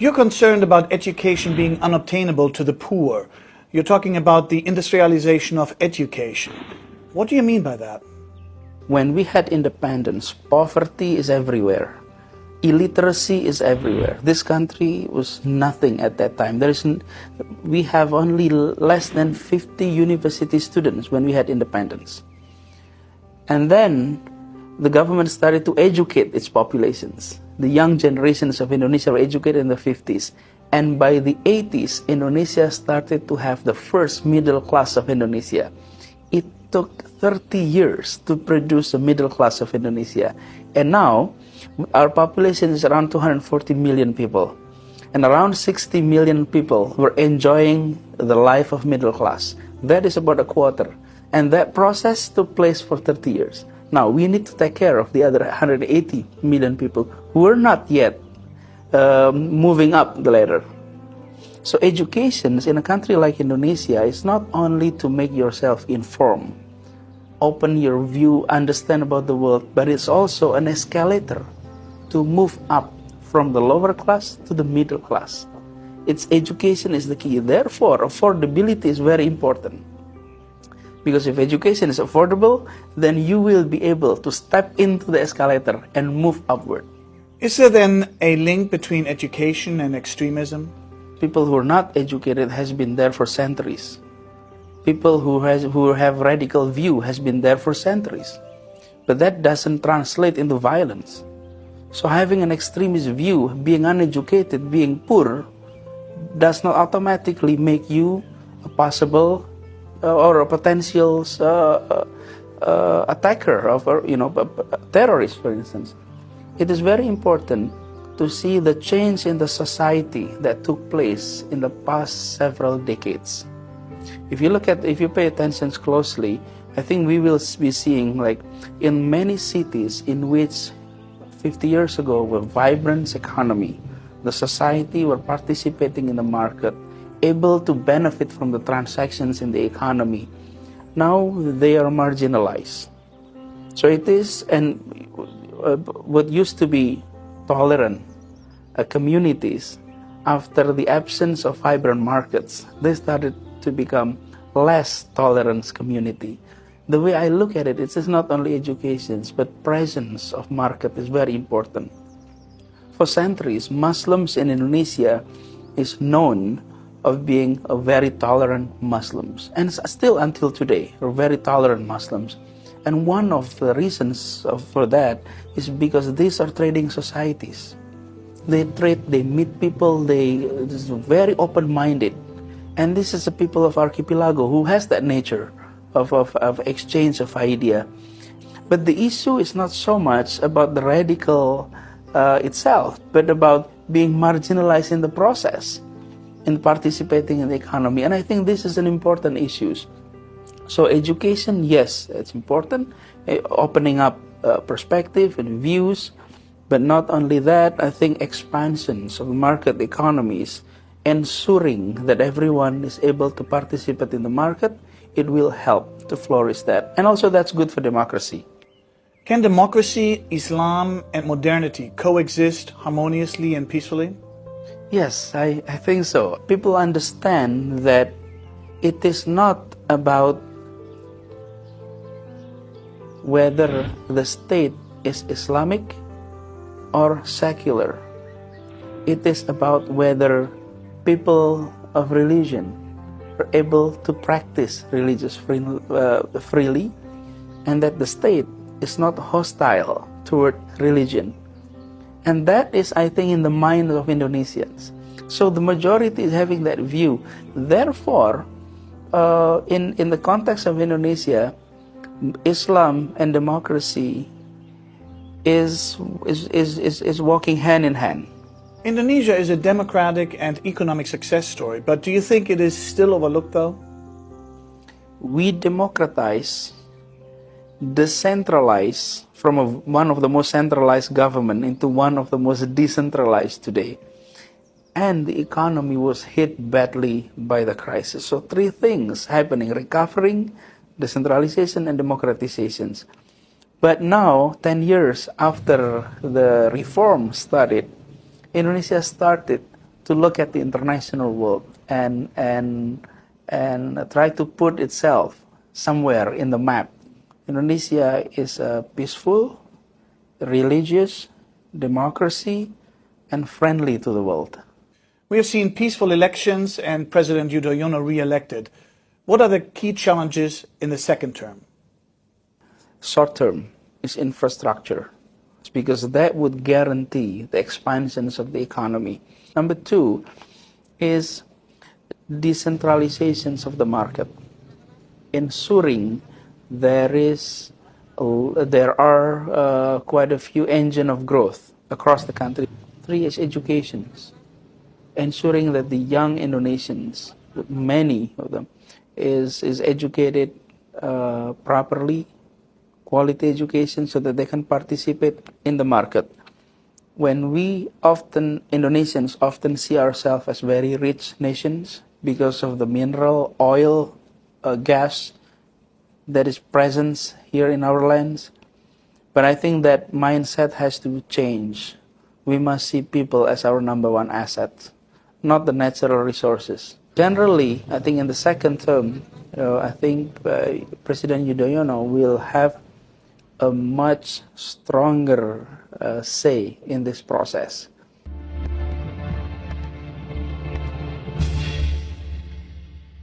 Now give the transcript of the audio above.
You're concerned about education being unobtainable to the poor. You're talking about the industrialization of education. What do you mean by that? When we had independence, poverty is everywhere. Illiteracy is everywhere. This country was nothing at that time. We have only less than 50 university students when we had independence. And then the government started to educate its populations. The young generations of Indonesia were educated in the 50s. And by the 80s, Indonesia started to have the first middle class of Indonesia. It took 30 years to produce a middle class of Indonesia. And now, our population is around 240 million people. And around 60 million people were enjoying the life of middle class. That is about a quarter. And that process took place for 30 years. Now, we need to take care of the other 180 million people who are not yet moving up the ladder. So education in a country like Indonesia is not only to make yourself informed, open your view, understand about the world, but it's also an escalator to move up from the lower class to the middle class. Its education is the key. Therefore, affordability is very important. Because if education is affordable, then you will be able to step into the escalator and move upward. Is there then a link between education and extremism? People who are not educated has been there for centuries. People who have radical view has been there for centuries. But that doesn't translate into violence. So having an extremist view, being uneducated, being poor, does not automatically make you a possible or a potential attacker of, a terrorist, for instance. It is very important to see the change in the society that took place in the past several decades. If you pay attention closely, I think we will be seeing, like, in many cities in which 50 years ago were vibrant economy, the society were participating in the market, able to benefit from the transactions in the economy. Now they are marginalized. So it is, and what used to be tolerant communities, after the absence of vibrant markets, they started to become less tolerant community. The way I look at it, it is not only education, but presence of market is very important. For centuries, Muslims in Indonesia is known of being a very tolerant Muslims, and still until today are very tolerant Muslims. And one of the reasons for that is because these are trading societies. They trade, they meet people, they are very open-minded. And this is the people of archipelago who has that nature of exchange of idea. But the issue is not so much about the radical itself, but about being marginalized in the process, in participating in the economy. And I think this is an important issue. So education, yes, it's important, opening up perspective and views. But not only that, I think expansions of market economies, ensuring that everyone is able to participate in the market, it will help to flourish that. And also that's good for democracy. Can democracy, Islam, and modernity coexist harmoniously and peacefully? Yes, I think so. People understand that it is not about whether the state is Islamic or secular. It is about whether people of religion are able to practice religious freely, and that the state is not hostile toward religion. And that is, I think, in the mind of Indonesians. So the majority is having that view. Therefore, in the context of Indonesia, Islam and democracy is walking hand in hand. Indonesia is a democratic and economic success story, but do you think it is still overlooked, though? We democratize, decentralize from one of the most centralized government into one of the most decentralized today. And the economy was hit badly by the crisis. So three things happening: recovering, decentralization, and democratizations. But now, 10 years after the reform started, Indonesia started to look at the international world and try to put itself somewhere in the map. Indonesia is a peaceful, religious democracy and friendly to the world. We have seen peaceful elections and President Yudhoyono re-elected. What are the key challenges in the second term? Short term is infrastructure, because that would guarantee the expansions of the economy. Number two is decentralizations of the market, ensuring there are quite a few engines of growth across the country. Three is education, ensuring that the young Indonesians, many of them, is educated properly, quality education, so that they can participate in the market. When Indonesians often see ourselves as very rich nations because of the mineral, oil, gas that is present here in our lands. But I think that mindset has to change. We must see people as our number one asset, not the natural resources. Generally, I think in the second term, I think President Yudhoyono will have a much stronger say in this process.